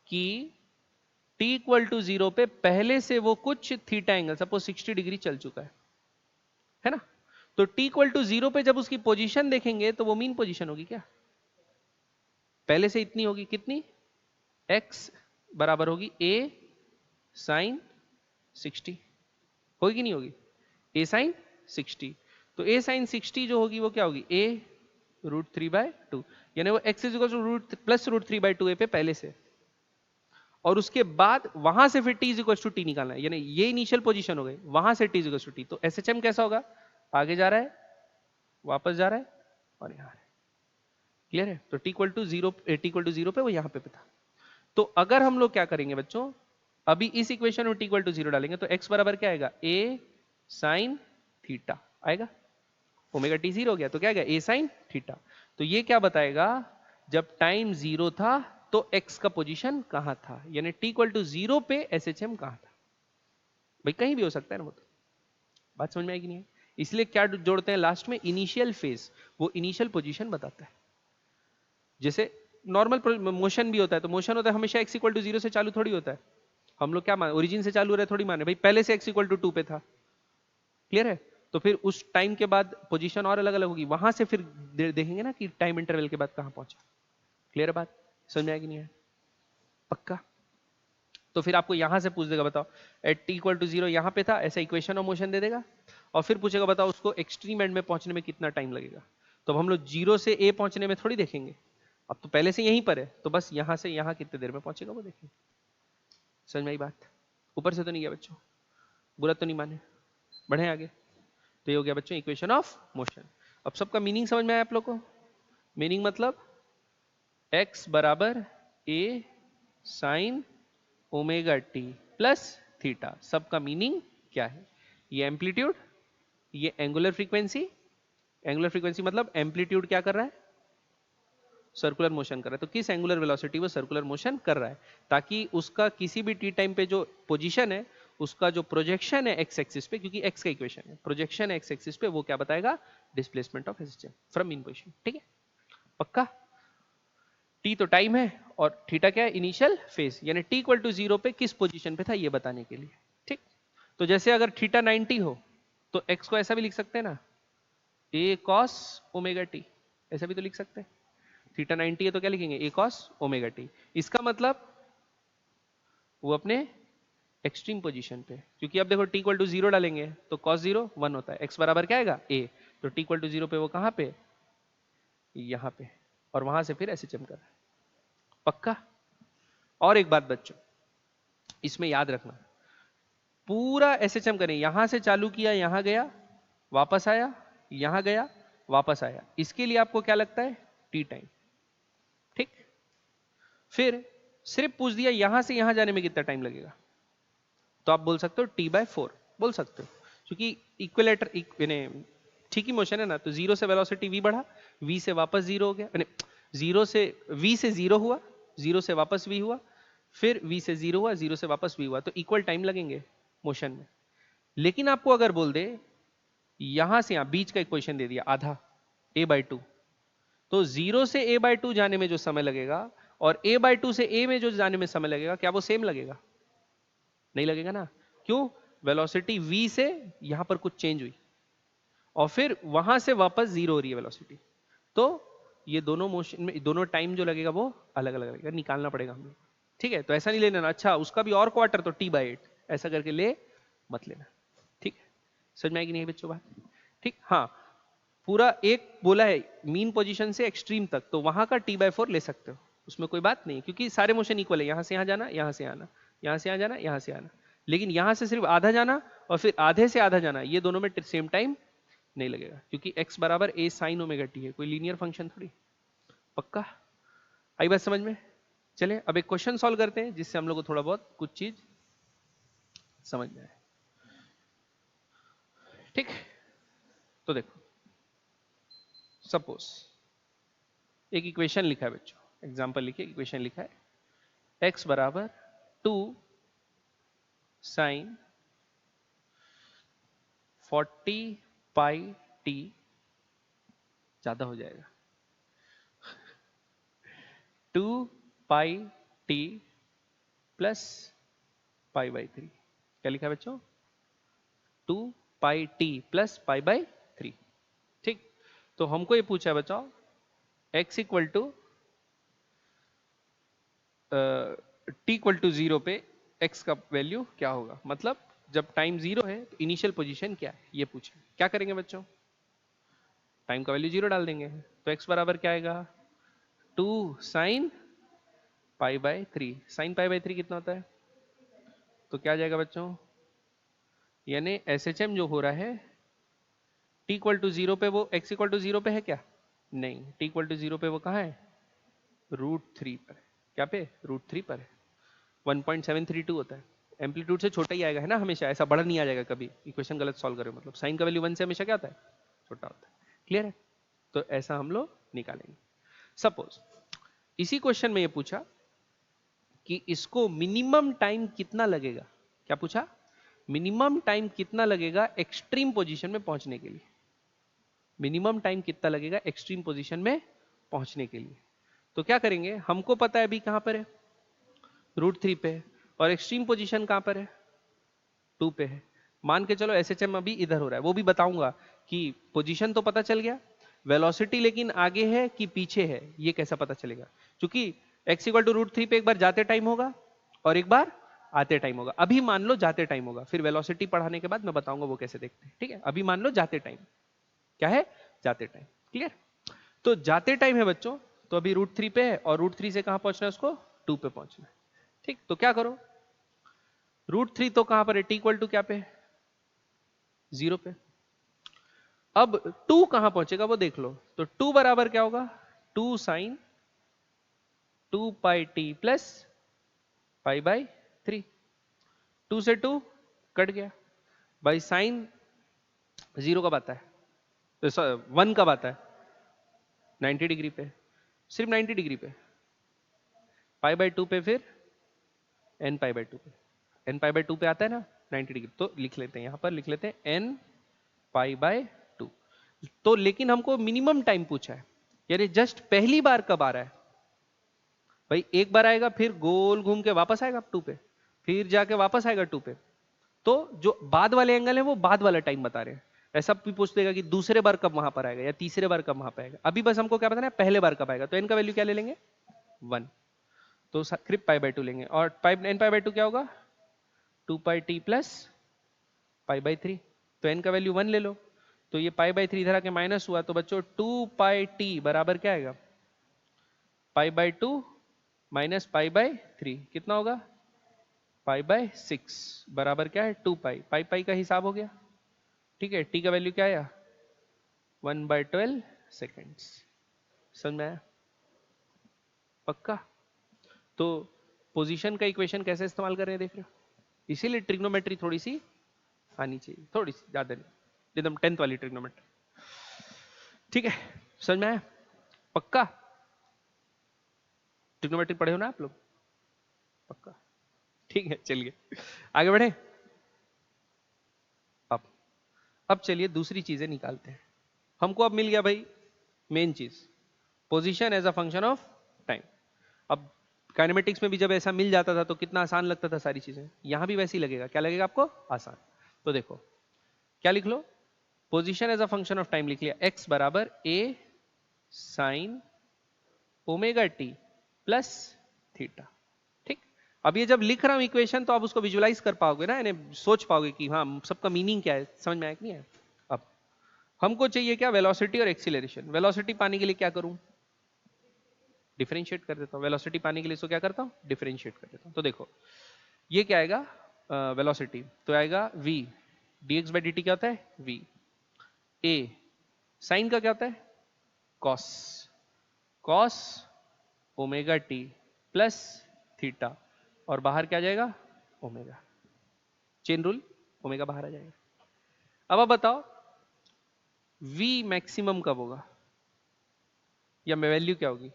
कि t इक्वल टू 0 पे पहले से वो कुछ थीटा एंगल सपोज 60 डिग्री चल चुका है ना, तो t इक्वल टू 0 पे जब उसकी पोजीशन देखेंगे तो वो मीन पोजीशन होगी क्या, पहले से इतनी होगी, कितनी, x बराबर होगी a sin 60, होगी कि नहीं होगी, a sin 60। तो a sin 60 जो होगी वो क्या होगी, a √3/2, यानी वो x is equal to root plus √3/2a पे पहले से, और उसके बाद वहां से फिर t is equal to t निकालना है, यानी ये इनिशियल पोजीशन हो गई, वहां से t is equal to t. तो एसएचएम कैसा होगा, आगे जा रहा है, वापस जा रहा है, और यहाँ है। क्लियर है, तो t equal to 0, t equal to 0 पे वो यहाँ पे था। तो अगर हम लोग क्या करेंगे बच्चों, अभी इस इक्वेशन में t इक्वल टू 0 डालेंगे तो x बराबर क्या आएगा, a sin थीटा आएगा, ओमेगा टी 0 हो गया तो क्या आएगा, a sin थीटा। तो ये क्या बताएगा, जब टाइम 0 था तो x का पोजीशन कहां था, यानी t इक्वल टू 0 पे एसएचएम कहां था। भाई कहीं भी हो सकता है ना, वो तो बात समझ में आएगी नहीं है, इसलिए क्या जोड़ते हैं लास्ट में, इनिशियल फेज, वो इनिशियल पोजीशन बताता है। जैसे नॉर्मल मोशन भी होता है, तो मोशन होता है हमेशा x इक्वल टू 0 से चालू थोड़ी होता है, हम लोग क्या मान, ओरिजिन से चालू हो रहे थोड़ी माने, भाई पहले से x इक्वल टू 2 पे था। क्लियर है, तो फिर उस टाइम के बाद पोजीशन और अलग अलग होगी, वहां से फिर देखेंगे ना कि टाइम इंटरवल के बाद कहां पहुंचा। क्लियर है बात, समझ में आएगी नहीं है, पक्का। तो फिर आपको यहां से पूछ देगा, बताओ एट t इक्वल टू 0 यहां पे था, ऐसा इक्वेशन ऑफ मोशन दे देगा, और फिर पूछेगा बताओ उसको एक्सट्रीम एंड में पहुंचने में कितना टाइम लगेगा। तो अब हम लोग 0 से a पहुंचने में थोड़ी देखेंगे, अब तो पहले से यहीं पर है, तो बस यहां से यहां कितने देर में पहुंचेगा वो देखेंगे। समझ में आई बात, ऊपर से तो नहीं गया बच्चों, बुरा तो नहीं माने, बढ़े आगे। तो ये हो गया बच्चों इक्वेशन ऑफ मोशन। अब सबका मीनिंग समझ में आया आप लोग को? मीनिंग मतलब x बराबर a sine omega t plus theta, सबका मीनिंग क्या है? ये एम्पलीट्यूड, ये एंगुलर फ्रीक्वेंसी, एंगुलर फ्रीक्वेंसी मतलब एम्पलीट्यूड क्या कर रहा है? सर्कुलर मोशन कर रहा है। तो किस एंगुलर वेलोसिटी वो सर्कुलर मोशन कर रहा है, ताकि उसका किसी भी टी टाइम पे जो पोजीशन है, उसका जो प्रोजेक्शन है एक्स एक्सिस पे, क्योंकि एक्स का इक्वेशन है, प्रोजेक्शन एक्स एक्सिस पे, वो क्या बताएगा? Displacement of SHM from mean position. ठीक है, पक्का? टी तो टाइम है और थीटा क्या है? इनिशियल फेज, यानी टी इक्वल टू 0 पे किस पोजीशन पे था ये बताने के लिए। ठीक, तो जैसे अगर थीटा 90 हो तो एक्स को ऐसा भी लिख सकते हैं ना, ए कॉस ओमेगा टी, ऐसा भी तो लिख सकते हैं। थीटा 90 है तो क्या लिखेंगे? ए कॉस ओमेगा टी। इसका मतलब वो अपने एक्सट्रीम पोजीशन पे, क्योंकि अब देखो टी इक्वल टू 0 डालेंगे तो कॉस 0 1 होता है, एक्स बराबर क्या आएगा? ए। तो टी इक्वल टू 0 पे वो कहां पे? यहां पे, और वहां से फिर एसएचएम कर रहा है। पक्का? और एक बात बच्चों, इसमें याद रखना, पूरा एसएचएम करें, यहां से चालू किया, यहां गया, वापस आया, यहां गया, वापस आया, इसके लिए आपको क्या लगता है? T time. ठीक, फिर सिर्फ पूछ दिया यहां से यहां जाने में कितना टाइम लगेगा, तो आप बोल सकते हो t/4 बोल सकते हो, क्योंकि इक्विलेटर ठीक ही मोशन है ना। तो जीरो से वेलोसिटी v बढ़ा, v से वापस जीरो हो गया, जीरो से v से जीरो हुआ, जीरो से वापस v हुआ, फिर v से जीरो हुआ, जीरो से वापस v हुआ, तो इक्वल टाइम लगेंगे मोशन में। लेकिन आपको अगर बोल दे यहां से यहां बीच का इक्वेशन दे दिया आधा a/2, तो जीरो से a/2 जाने में जो समय लगेगा और a/2 से a में जो जाने में समय लगेगा, क्या वो सेम लगेगा? नहीं लगेगा ना। क्यों? वेलोसिटी v से यहां पर कुछ चेंज हुई और फिर वहां से वापस जीरो हो रही है वेलोसिटी, तो ये दोनों मोशन में दोनों टाइम जो लगेगा वो अलग अलग लगेगा, निकालना पड़ेगा हमें। ठीक है, तो ऐसा नहीं लेना, अच्छा उसका भी और क्वार्टर तो t/8 ऐसा करके ले मत लेना। ठीक है, समझ में आएगी नहीं बच्चों बात? ठीक, हाँ, पूरा एक बोला है मीन पोजीशन से एक्सट्रीम तक, तो वहां का t/4 ले सकते हो, उसमें कोई बात नहीं, क्योंकि सारे मोशन इक्वल है, यहां से यहां जाना, यहां से आना, यहां से यहां जाना, यहां से आना। लेकिन यहां से सिर्फ आधा जाना और फिर आधे से आधा जाना, ये दोनों में सेम टाइम नहीं लगेगा, क्योंकि x बराबर a साइन ओमेगा टी है, कोई लीनियर फंक्शन थोड़ी। पक्का? आई बात समझ में? चले अब एक क्वेश्चन सॉल्व करते हैं जिससे हम लोग को थोड़ा बहुत कुछ चीज समझ में आए। ठीक, तो देखो, सपोज एक इक्वेशन लिखा है बच्चों, एग्जांपल लिखिए, इक्वेशन लिखा है x बराबर 2 साइन 40 पाई टी, ज्यादा हो जाएगा, 2 पाई टी प्लस π/3। क्या लिखा है बच्चों? 2 पाई टी प्लस π/3। ठीक, तो हमको ये पूछा है बच्चों x equal to t equal to 0 पे x का वैल्यू क्या होगा, मतलब जब टाइम 0 है तो इनिशियल पोजीशन क्या है, ये पूछे। क्या करेंगे बच्चों? टाइम का वैल्यू 0 डाल देंगे, तो x बराबर क्या आएगा? 2 साइन π/3। साइन π/3 कितना होता है? तो क्या आ जाएगा बच्चों? यानी एसएचएम जो हो रहा है t इक्वल टू 0 पे, वो x इक्वल टू 0 पे है क्या? नहीं, t इक्वल टू 0 पे वो कहाँ है? √3 पर। क्या पे? √3 पर है। 1.732 होता है, एम्पलीट्यूड से छोटा ही आएगा है ना हमेशा, ऐसा बड़ा नहीं आ जाएगा कभी, इक्वेशन गलत सॉल्व करो, मतलब साइन का वैल्यू 1 से हमेशा क्या होता है? छोटा होता है। क्लियर है? तो ऐसा हम लोग निकालेंगे। सपोज इसी क्वेश्चन में ये पूछा कि इसको मिनिमम टाइम कितना लगेगा, क्या पूछा? मिनिमम टाइम कितना लगेगा एक्सट्रीम पोजीशन में पहुंचने के लिए, मिनिमम टाइम कितना लगेगा एक्सट्रीम पोजीशन में पहुंचने के लिए। तो क्या करेंगे, हमको पता है अभी कहां पर है? √3 पे है, और एक्सट्रीम पोजीशन कहां पर है? 2 पे है। मान के चलो एसएचएम अभी इधर हो रहा है, वो भी बताऊंगा कि पोजीशन तो पता चल गया, वेलोसिटी लेकिन आगे है कि पीछे है ये कैसा पता चलेगा, क्योंकि x इक्वल टू √3 पे एक बार जाते टाइम होगा और एक बार आते टाइम होगा। अभी मान लो जाते टाइम होगा, फिर वेलोसिटी पढ़ाने के बाद मैं बताऊंगा वो कैसे देखते हैं। ठीक है, अभी मान लो जाते टाइम क्या है? जाते टाइम। क्लियर? तो जाते टाइम है बच्चों, तो अभी √3 पे है और √3 से कहां पहुंचना है उसको? 2 पे पहुंचना है। ठीक, तो क्या करो, √3 तो कहां पर है? t इक्वल टू क्या पे? 0 पे। अब 2 कहां पहुंचेगा वो देख लो, तो 2 बराबर क्या होगा, 2 sine 2 pi t plus pi by 3। 2 से 2 कट गया भाई, साइन 0 कब आता है, तो 1 कब आता है, 90 डिग्री पे, सिर्फ 90 डिग्री पे, पाई बाई 2 पे फिर एन पाई बाई 2 पे, एन पाई बाई 2 पे आता है ना 90 डिग्री, तो लिख लेते हैं यहां पर, लिख लेते हैं एन पाई बाय 2। तो लेकिन हमको मिनिमम टाइम पूछा है, यानी जस्ट पहली बार कब आ रहा है भाई, एक बार आएगा फिर गोल घूम के वापस आएगा 2 पे, फिर जाके वापस आएगा 2 पे, तो जो बाद वाले एंगल है वो बाद वाला टाइम बता रहे हैं। ऐसा भी पूछ देगा कि दूसरे बार कब वहां पर आएगा या तीसरे बार कब वहां पर आएगा, अभी बस हमको क्या बताना है, पहले बार कब आएगा, तो एन का वैल्यू क्या ले लेंगे 1, तो सिर्फ पाई बाई 2 लेंगे, और पाई एन पाई बाई 2 क्या होगा 2 pi t plus pi by 3, तो एन का वैल्यू 1 ले लो, तो ये पाई बाई 3 इधर आके माइनस हुआ, तो बच्चों 2 पाई टी बराबर क्या आएगा, pi by 2 minus pi by 3 कितना होगा, पाई बाई 6 बराबर क्या है 2 पाई, पाई पाई का हिसाब हो गया, ठीक है। टी का वैल्यू क्या आया 1/12 सेकेंड्स, समझ में आया, पक्का। तो पोजीशन का इक्वेशन कैसे इस्तेमाल कर रहे हैं देख रहे हो, इसीलिए ट्रिग्नोमेट्री थोड़ी सी आनी चाहिए, थोड़ी सी, ज्यादा नहीं, एकदम 10th वाली ट्रिग्नोमेट्री, ठीक है, समझ में आया, पक्का। ट्रिग्नोमेट्री पढ़े हो ना आप लोग, पक्का, ठीक है, चलिए आगे बढ़े। अब अब चलिए दूसरी चीजें निकालते हैं, हमको अब मिल गया भाई मेन चीज, position as a function of time. अब काइनेमेटिक्स में भी जब ऐसा मिल जाता था तो कितना आसान लगता था सारी चीजें, यहां भी वैसे ही लगेगा, क्या लगेगा आपको, आसान। तो देखो क्या लिख लो, position as a function of time लिख लिया, x बराबर a sine omega t plus theta, ठीक। अब ये जब लिख रहा हूं इक्वेशन तो आप उसको विजुलाइज कर पाओगे ना, यानी सोच पाओगे कि हाँ सबका मीनिंग क्या है, समझ में आया कि नहीं है। अब हमको चाहिए क्या, वेलोसिटी और एक्सीलरेशन। वेलोसिटी पाने के लिए क्या करूं, डिफरेंशिएट कर देता हूं, वेलोसिटी पाने के लिए इसको क्या करता हूं, डिफरेंशिएट कर देता हूं। तो देखो ये क्या आएगा, वेलोसिटी तो आएगा v, dx बाई dt क्या होता है v, a साइन का क्या होता है cos, cos omega t plus theta, और बाहर क्या आ जाएगा ओमेगा, चेन रूल, ओमेगा बाहर आ जाएगा। अब आप बताओ v मैक्सिमम कब होगा, या वैल्यू क्या होगी,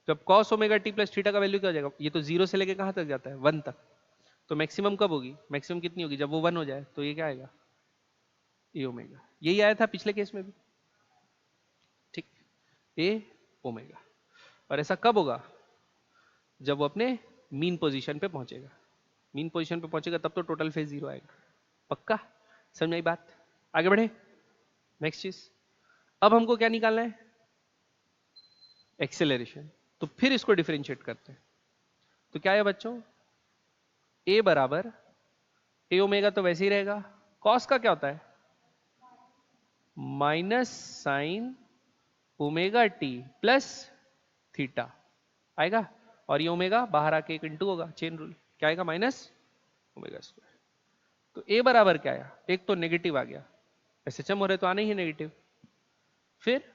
जब cos omega t plus theta का वैल्यू क्या हो जाएगा, ये तो 0 से लेके कहां तक जाता है 1 तक, तो मैक्सिमम कब होगी, मैक्सिमम कितनी होगी, जब वो 1 हो जाए, तो ये क्या आएगा ए ओमेगा, यही आया था पिछले केस में भी, ठीक, ए ओमेगा। और ऐसा कब होगा, जब वो अपने मीन पोजीशन पे पहुंचेगा, मीन पोजीशन पे पहुंचेगा तब तो टोटल फेज 0 आएगा, पक्का, समझ में आई बात। आगे बढ़े, नेक्स्ट चीज, अब हमको क्या निकालना है, एक्सेलरेशन, तो फिर इसको डिफरेंशिएट करते हैं, तो क्या है बच्चों, ए बराबर ए ओमेगा तो वैसे ही रहेगा, कॉस का क्या होता है minus sign omega t plus theta आएगा, और ये ओमेगा बाहर आके एक इंटू होगा, चेन रूल, क्या आएगा माइनस ओमेगा स्क्वायर। तो ए बराबर क्या आया, एक तो नेगेटिव आ गया, एसएचएम हो रहे तो आने ही नेगेटिव, फिर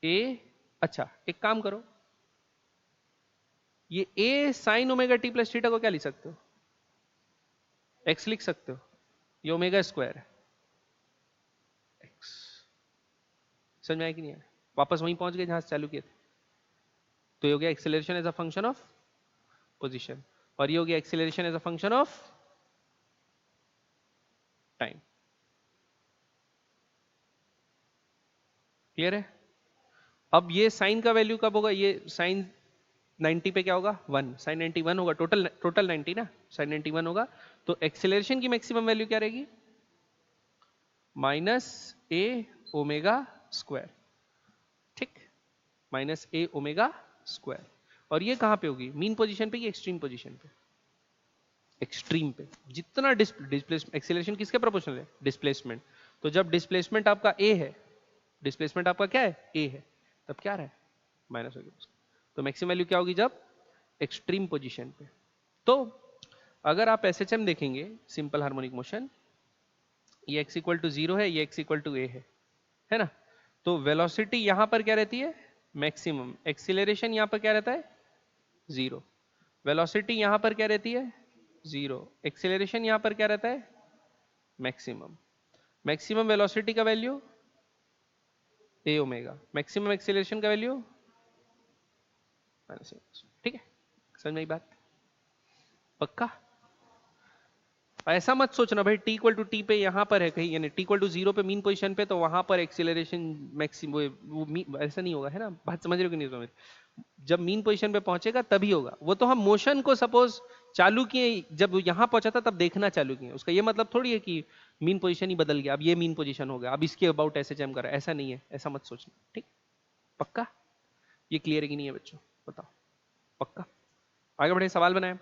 ए, अच्छा एक काम करो, ये a sine omega t plus theta को क्या लिख सकते हो, एक्स लिख सकते हो, ये ओमेगा स्क्वायर है एक्स, समझ में आया कि नहीं आया, वापस वहीं पहुंच गए जहां से चालू किए थे। तो ये हो गया acceleration as a function of position, और ये हो गया acceleration as a function of time, clear है। अब ये साइन का वैल्यू कब होगा, ये साइन 90 पे क्या होगा 1, साइन 91 होगा, टोटल टोटल 90 ना, साइन 91 होगा, तो एक्सेलरेशन की मैक्सिमम वैल्यू क्या रहेगी माइनस ए ओमेगा स्क्वायर, ठीक, माइनस ए ओमेगा स्क्वायर। और ये कहां पे होगी, मीन पोजीशन पे कि एक्सट्रीम पोजीशन पे, एक्सट्रीम पे, जितना डिस्प्लेसमेंट, एक्सेलरेशन किसके प्रोपोर्शनल है डिस्प्लेसमेंट, तो जब डिस्प्लेसमेंट आपका ए है, डिस्प्लेसमेंट आपका क्या है ए है, तब क्या रहा है माइनस हो गया, तो मैक्सिमम वैल्यू क्या होगी जब एक्सट्रीम पोजीशन पे। तो अगर आप एसएचएम देखेंगे सिंपल हार्मोनिक मोशन, ये x इक्वल टू 0 है, ये x इक्वल टू a है, है ना। तो वेलोसिटी यहां पर क्या रहती है, मैक्सिमम। एक्सीलरेशन यहां पर क्या रहता है, जीरो। वेलोसिटी यहां पर क्या रहती है, जीरो। एक्सीलरेशन यहां पर क्या रहता है, मैक्सिमम। मैक्सिमम वेलोसिटी का वैल्यू ए ओमेगा, मैक्सिमम एक्सीलरेशन का वैल्यू माइनस। ठीक है, समझ में आई बात, पक्का। ऐसा मत सोचना भाई टी इक्वल टू टी पे यहां पर है कहीं, यानी टी इक्वल टू जीरो पे मीन पोजीशन पे, तो वहां पर एक्सीलरेशन मैक्सिमम, वो ऐसा नहीं होगा, है ना। बात समझ रहे हो कि नहीं समझ, जब मीन पोजीशन पे पहुंचेगा तभी होगा वो। तो हम मोशन को सपोज चालू किए, जब यहां पहुंचा था तब देखना चालू किए, उसका ये मतलब थोड़ी है कि मीन पोजीशन ही बदल गया, अब ये मीन पोजीशन हो गया, अब इसके अबाउट ऐसे जम कर, ऐसा नहीं है, ऐसा मत सोचना, ठीक, पक्का। ये क्लियर है कि नहीं है बच्चों, बताओ, पक्का। आगे बढ़े, सवाल बनाए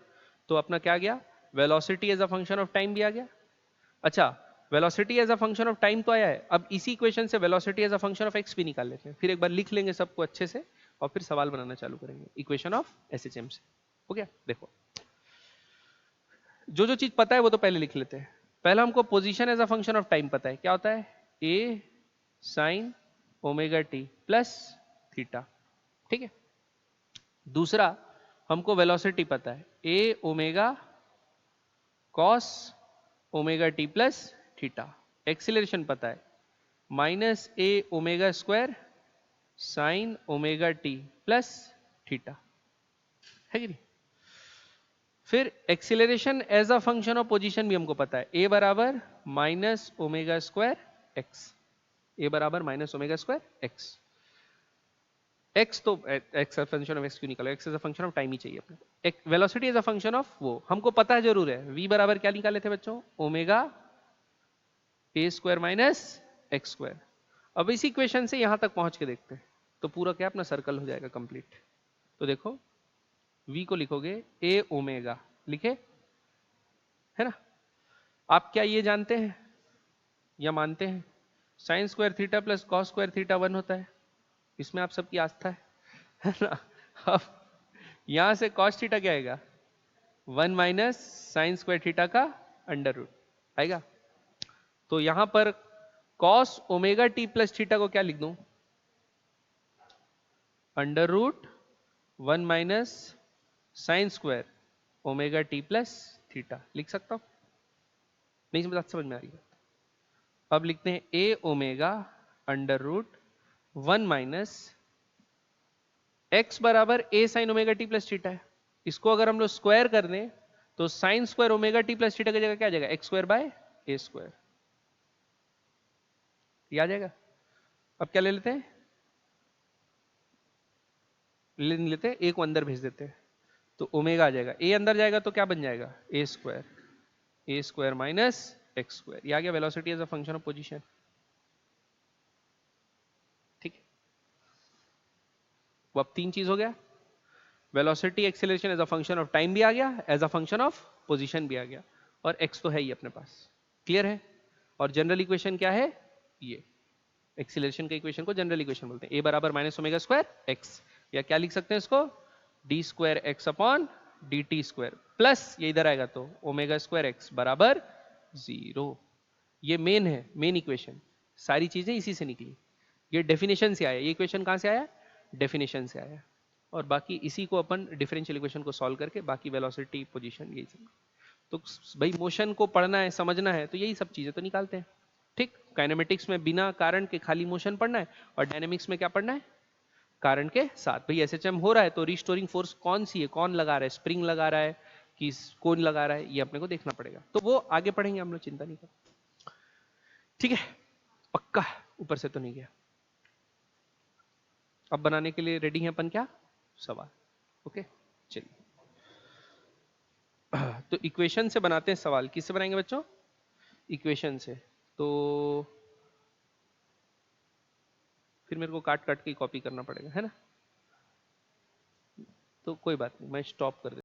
तो अपना क्या गया, velocity as a function of time भी आ गया। अच्छा, velocity as a function of time तो आया है, अब इसी इक्वेशन से velocity as a function of x भी निकाल लेते हैं, फिर एक बार लिख लेंगे सबको अच्छे से और फिर सवाल बनाना चालू करेंगे इक्वेशन ऑफ एसएचएम से। हो गया, देखो जो जो चीज पता है वो तो पहले लिख लेते हैं। पहला हमको position as a function of time पता है, क्या होता है, a sine omega t plus theta, ठीक है। दूसरा हमको वेलोसिटी पता है, a omega cos omega t plus theta. Acceleration पता है, minus a omega square sine omega t plus theta, है कि नहीं। फिर acceleration as a function of position भी हमको पता है, ए बराबर minus omega square x, a बराबर minus omega square x. X तो एक्स फंक्शन ऑफ एक्स क्यों निकालो, x as a function of time ही चाहिए अपने को। एक velocity as a function of वो हमको पता है जरूर है, v बराबर क्या निकाले थे बच्चों, omega A square minus x square. अब इसी इक्वेशन से यहां तक पहुंच के देखते हैं तो पूरा क्या अपना सर्कल हो जाएगा कंप्लीट। तो देखो v को लिखोगे ए ओमेगा, लिखे, है ना। आप क्या ये जानते हैं या मानते हैं, sign square theta plus cos square theta 1 होता है, इसमें आप सबकी आस्था है ना। अब यहां से कॉस थीटा क्या आएगा, 1 माइनस साइन स्क्वायर थीटा का अंडर रूट आएगा। तो यहां पर cos omega t plus theta को क्या लिख दूं, under root 1 minus sine square omega t plus theta लिख सकता हूं, नहीं समझ में आ रही है। अब लिखते हैं a omega under root 1 minus x बराबर a sine omega t plus theta है, इसको अगर हम लोग स्क्वायर कर दें तो sine square omega t plus theta की जगह क्या आ जाएगा, x square by a square, ये आ जाएगा। अब क्या ले लेते हैं, लेते हैं ए को अंदर भेज देते हैं तो ओमेगा आ जाएगा, ए अंदर जाएगा तो क्या बन जाएगा, a square minus x square, ये आ गया velocity as a function of position, ठीक है। वो अब तीन चीज हो गया, velocity acceleration as a function of time भी आ गया, as a function of position भी आ गया, और एक्स तो है ही अपने पास, क्लियर है। और जनरल इक्वेशन क्या है, ये एक्सीलरेशन के इक्वेशन को जनरल इक्वेशन बोलते हैं, ए बराबर माइनस ओमेगा स्क्वायर एक्स, या क्या लिख सकते हैं इसको, D square x upon D T square plus ये इधर आएगा तो ओमेगा स्क्वायर एक्स बराबर जीरो। ये मेन है, मेन इक्वेशन, सारी चीजें इसी से निकली, ये डेफिनेशन से आया, ये इक्वेशन कहां से आया, डेफिनेशन से आया। और बाकी इसी को अपन डिफरेंशियल इक्वेशन को सॉल्व करके बाकी वेलोसिटी पोजीशन यही सब, तो भाई मोशन को पढ़ना है समझना है तो यही सब चीजें तो निकालते हैं, ठीक। काइनेमेटिक्स में बिना कारण के खाली मोशन पढ़ना है, और डायनेमिक्स में क्या पढ़ना है, कारण के साथ। भाई एसएचएम हो रहा है तो रिस्टोरिंग फोर्स कौन सी है, कौन लगा रहा है, स्प्रिंग लगा रहा है कि कौन लगा रहा है, ये अपने को देखना पड़ेगा, तो वो आगे पढ़ेंगे हम लोग, चिंता नहीं कर, ठीक है, पक्का। ऊपर से तो नहीं गया, अब बनाने के लिए रेडी हैं अपन, क्या सवाल, ओके चलिए। तो इक्वेशन से बनाते हैं सवाल, किससे बनाएंगे बच्चों, इक्वेशन से। तो फिर मेरे को काट काट के कॉपी करना पड़ेगा, है ना। तो कोई बात नहीं, मैं स्टॉप कर देता हूं।